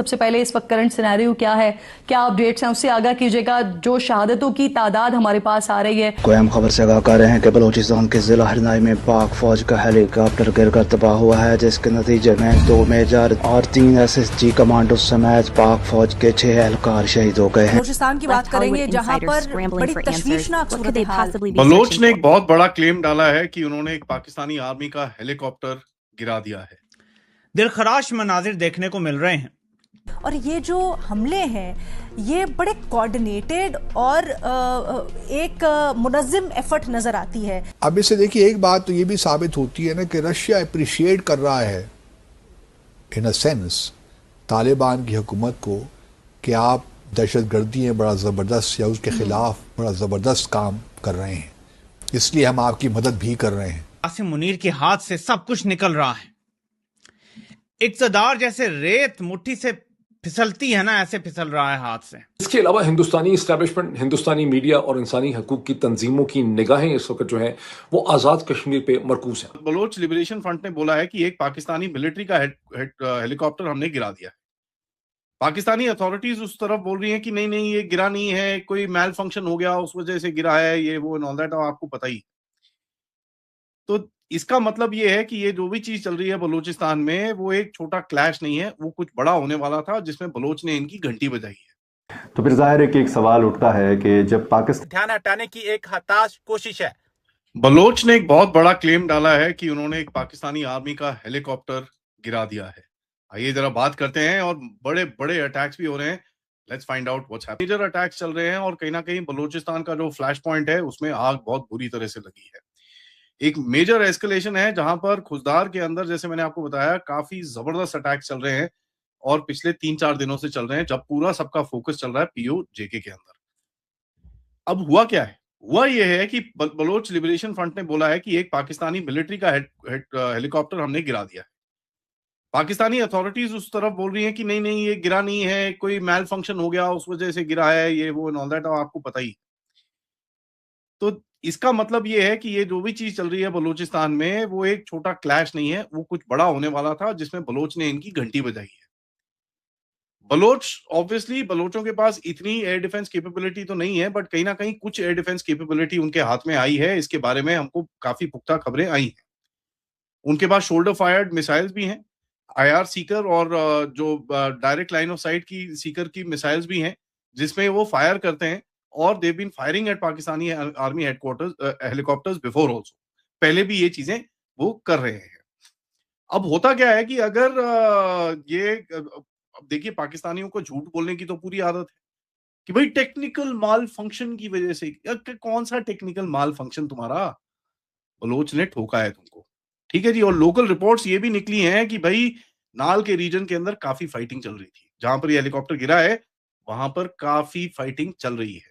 सबसे पहले इस वक्त करंट सिनेरियो क्या है, क्या अपडेट्स हैं, उससे आगाह कीजिएगा। जो शहादतों की तादाद हमारे पास आ रही है। कोई हम खबर से आगाह कर रहे हैं कि बलूचिस्तान के जिला हरनाई में पाक फौज का हेलीकॉप्टर गिरकर तबाह हुआ है, जिसके नतीजे में 2 मेजर और 3 SSG कमांडो समेत पाक फौज के 6 एहलकार शहीद हो गए हैं। बलूचिस्तान की बात करेंगे जहां पर बड़ी तशवीशनाक सूरत हाल। बलोच ने एक बहुत बड़ा क्लेम डाला है कि उन्होंने एक पाकिस्तानी आर्मी का हेलीकॉप्टर गिरा दिया है। दिलखराश मनाजिर देखने को मिल रहे हैं और ये जो हमले हैं ये बड़े कोऑर्डिनेटेड और एक मुनज़्ज़म एफर्ट नजर आती है। अब इससे देखिए एक बात तो ये भी साबित होती है ना कि रशिया अप्रिशिएट कर रहा है इन अ सेंस तालिबान की हुकूमत को कि आप दहशतगर्दी में बड़ा ज़बरदस्त या उसके खिलाफ बड़ा ज़बरदस्त काम कर रहे हैं, इसलिए हम आपकी मदद भी कर रहे हैं। आसिम मुनीर के हाथ से सब कुछ निकल रहा है। इक़्तिदार जैसे रेत मुट्ठी से फिसलती है ना, ऐसे फिसल रहा है हाथ से। इसके अलावा हिंदुस्तानी इस्टेब्लिशमेंट, हिंदुस्तानी मीडिया और इंसानी हकूक की तंजीमों की निगाहें इस वक्त जो है वो आज़ाद कश्मीर पे मरकूज है। बलोच लिबरेशन फ्रंट ने बोला है कि एक पाकिस्तानी मिलिट्री का हेलीकॉप्टर हमने गिरा दिया है। पाकिस्तानी अथॉरिटीज उस तरफ बोल रही हैं कि नहीं नहीं ये गिरा नहीं है, कोई मैल फंक्शन हो गया उस वजह से गिरा है, ये वो एंड ऑल दैट, आपको पता ही। तो इसका मतलब ये है कि ये जो भी चीज चल रही है बलूचिस्तान में वो एक छोटा क्लैश नहीं है, वो कुछ बड़ा होने वाला था जिसमें बलोच ने इनकी घंटी बजाई है। तो फिर जाहिर है कि एक सवाल उठता है कि जब पाकिस्तान ध्यान हटाने की एक हताश कोशिश है। बलोच ने एक बहुत बड़ा क्लेम डाला है कि उन्होंने एक पाकिस्तानी आर्मी का हेलीकॉप्टर गिरा दिया है। आइए जरा बात करते हैं, और बड़े बड़े अटैक्स भी हो रहे हैं। Let's find out what's happening. Major attacks चल रहे हैं और कहीं ना कहीं बलूचिस्तान का जो फ्लैश पॉइंट है उसमें आग बहुत बुरी तरह से लगी है। एक मेजर एस्केलेशन है जहां पर खुजदार के अंदर, जैसे मैंने आपको बताया, काफी जबरदस्त अटैक चल रहे हैं और पिछले 3-4 दिनों से चल रहे हैं, जब पूरा सबका फोकस चल रहा है POJK के अंदर। अब हुआ क्या है? हुआ यह है कि बलोच लिबरेशन फ्रंट ने बोला है कि एक पाकिस्तानी मिलिट्री का हेलीकॉप्टर हमने गिरा दिया है। पाकिस्तानी अथॉरिटीज उस तरफ बोल रही हैं कि नहीं नहीं ये गिरा नहीं है, कोई मैल फंक्शन हो गया उस वजह से गिरा है, ये वो एंड ऑल दैट, आपको पता ही। तो इसका मतलब ये है कि ये जो भी चीज चल रही है बलूचिस्तान में वो एक छोटा क्लैश नहीं है, वो कुछ बड़ा होने वाला था जिसमें बलोच ने इनकी घंटी बजाई है। बलोच ऑब्वियसली, बलोचों के पास इतनी एयर डिफेंस कैपेबिलिटी तो नहीं है, बट कहीं ना कहीं कुछ एयर डिफेंस कैपेबिलिटी उनके हाथ में आई है। इसके बारे में हमको काफी पुख्ता खबरें आई हैं। उनके पास शोल्डर फायर्ड मिसाइल्स भी हैं, IR सीकर और जो डायरेक्ट लाइन ऑफ साइट की सीकर की मिसाइल्स भी हैं, जिसमें वो फायर करते हैं। और they been firing at Pakistani army headquarters helicopters before also. पहले भी ये चीजें वो कर रहे हैं। अब होता क्या है कि अगर अब देखिए, पाकिस्तानियों को झूठ बोलने की तो पूरी आदत है कि भाई टेक्निकल माल फंक्शन की वजह से। कौन सा टेक्निकल माल फंक्शन तुम्हारा? बलोच ने ठोका है तुमको, ठीक है जी। और लोकल रिपोर्ट्स ये भी निकली हैं कि भाई नाल के रीजन के अंदर काफी फाइटिंग चल रही थी। जहां पर ये हेलीकॉप्टर गिरा है वहां पर काफी फाइटिंग चल रही है।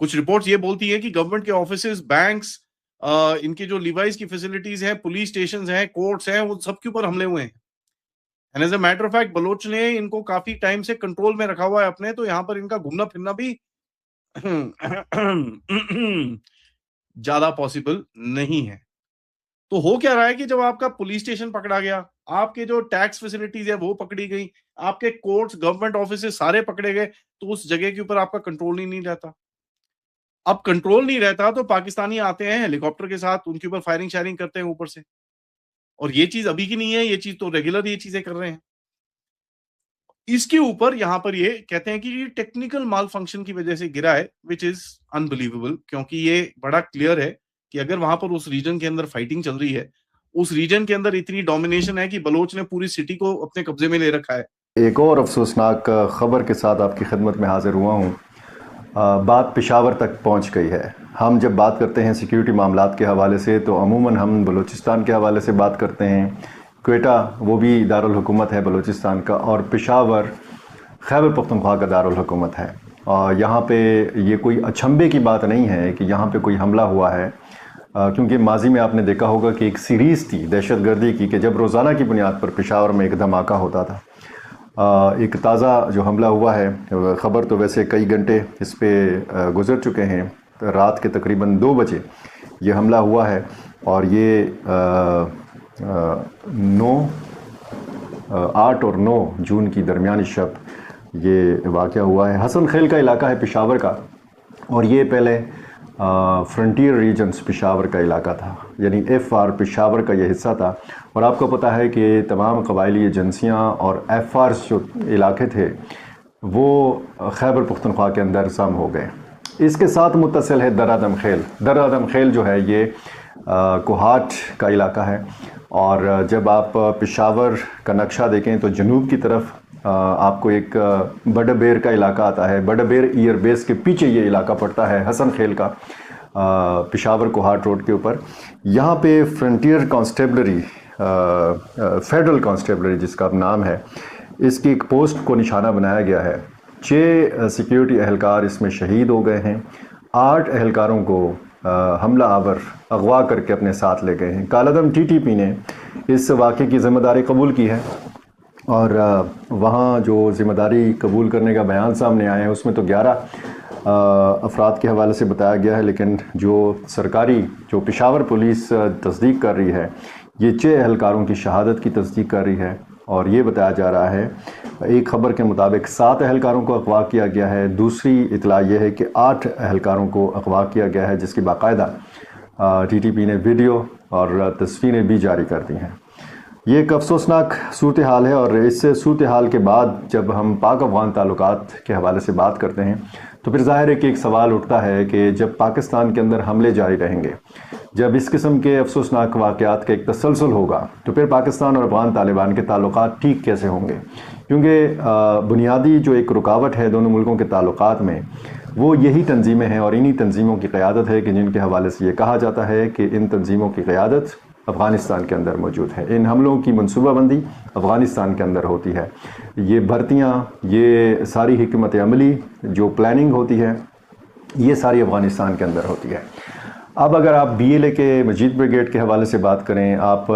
कुछ रिपोर्ट्स ये बोलती है कि गवर्नमेंट के ऑफिसेज, बैंक्स, इनकी जो लिवाइस की फैसिलिटीज हैं, पुलिस स्टेशंस हैं, कोर्ट्स हैं, वो सब के ऊपर हमले हुए हैं। And as a matter of fact Baloch ने इनको काफी टाइम से कंट्रोल में रखा हुआ है अपने, तो यहाँ पर इनका घूमना फिरना भी ज्यादा पॉसिबल नहीं है। तो हो क्या रहा है कि जब आपका पुलिस स्टेशन पकड़ा गया, आपके जो टैक्स फैसिलिटीज है वो पकड़ी गई, आपके कोर्ट्स, गवर्नमेंट ऑफिसेज सारे पकड़े गए, तो उस जगह के ऊपर आपका कंट्रोल ही नहीं रहता। अब कंट्रोल नहीं रहता तो पाकिस्तानी आते हैं हेलीकॉप्टर के साथ, उनके ऊपर फायरिंग शायरिंग करते हैं ऊपर से। और ये चीज अभी की नहीं है, ये चीज तो रेगुलर ये चीजें कर रहे हैं। इसके ऊपर यहाँ पर ये कहते हैं कि ये टेक्निकल माल फंक्शन की वजह से गिरा है, विच इज अनबिलीवेबल, क्योंकि ये बड़ा क्लियर है कि अगर वहां पर उस रीजन के अंदर फाइटिंग चल रही है, उस रीजन के अंदर इतनी डोमिनेशन है कि बलोच ने पूरी सिटी को अपने कब्जे में ले रखा है। एक और अफसोसनाक खबर के साथ आपकी खिदमत में हाजिर हुआ हूँ। बात पेशावर तक पहुँच गई है। हम जब बात करते हैं सिक्योरिटी मामलात के हवाले से तो अमूमन हम बलूचिस्तान के हवाले से बात करते हैं। क्वेटा वो भी दारुल हुकूमत है बलूचिस्तान का, और पेशावर खैबर पख्तूनख्वा का दारुल हुकूमत है। और यहाँ पे ये कोई अचंभे की बात नहीं है कि यहाँ पे कोई हमला हुआ है, क्योंकि माजी में आपने देखा होगा कि एक सीरीज़ थी दहशतगर्दी की कि जब रोज़ाना की बुनियाद पर पेशावर में एक धमाका होता था। एक ताज़ा जो हमला हुआ है, ख़बर तो वैसे कई घंटे इस पे गुज़र चुके हैं, तो रात के तकरीबन 2 बजे ये हमला हुआ है। और ये 9 8 और 9 जून की दरमियानी शब ये वाक़या हुआ है। हसन खेल का इलाका है पेशावर का, और ये पहले फ्रंटियर रीजन्स पेशावर का इलाका था, यानी FR पेशावर का ये हिस्सा था। और आपको पता है कि तमाम कबायली एजेंसियाँ और FRs जो इलाके थे वो खैबर पख्तूनख्वा के अंदर सम हो गए। इसके साथ मुत्तसिल है दर आदम खेल। दर आदम खेल जो है ये कोहाट का इलाका है, और जब आप पेशावर का नक्शा देखें तो जनूब की तरफ आपको एक बडबेर का इलाका आता है। बडबेर एयर बेस के पीछे ये इलाका पड़ता है हसन खेल का, पेशावर कोहाट रोड के ऊपर। यहाँ पे फ्रंटियर कांस्टेबलरी, फेडरल कांस्टेबलरी जिसका नाम है, इसकी एक पोस्ट को निशाना बनाया गया है। 6 सिक्योरिटी एहलकार इसमें शहीद हो गए हैं। 8 एहलकारों को हमला आवर अगवा करके अपने साथ ले गए हैं। कालादम TTP ने इस वाक़े की ज़िम्मेदारी कबूल की है, और वहाँ जो ज़िम्मेदारी कबूल करने का बयान सामने आए हैं उसमें तो 11 अफराद के हवाले से बताया गया है, लेकिन जो सरकारी जो पेशावर पुलिस तस्दीक कर रही है ये 6 एहलकारों की शहादत की तस्दीक कर रही है। और ये बताया जा रहा है, एक खबर के मुताबिक 7 एहलकारों को अगवा किया गया है। दूसरी इतला ये है कि 8 एहलकारों को अगवा किया गया है, जिसकी बाकायदा TTP ने वीडियो और तस्वीरें भी जारी कर दी हैं। ये एक अफसोसनाक सूरत हाल है, और इस सूरत हाल के बाद जब हम पाक अफ़गान ताल्लुकात के हवाले से बात करते हैं तो फिर ज़ाहिर है कि एक सवाल उठता है कि जब पाकिस्तान के अंदर हमले जारी रहेंगे, जब इस किस्म के अफसोसनाक वाक़यात का एक तसलसल होगा, तो फिर पाकिस्तान और अफ़गान तालिबान के ताल्लुकात ठीक कैसे होंगे? क्योंकि बुनियादी जो एक रुकावट है दोनों मुल्कों के ताल्लुकात में, वो यही तंजीमें हैं, और इन्हीं तंजीमों की क़यादत है कि जिनके हवाले से ये कहा जाता है कि इन तंजीमों की क़यादत अफ़गानिस्तान के अंदर मौजूद है। इन हमलों की मनसूबाबंदी अफ़गानिस्तान के अंदर होती है। ये भर्तियाँ, ये सारी हिकमत अमली जो प्लानिंग होती है, ये सारी अफ़गानिस्तान के अंदर होती है। अब अगर आप BLA के मजीद ब्रिगेड के हवाले से बात करें, आप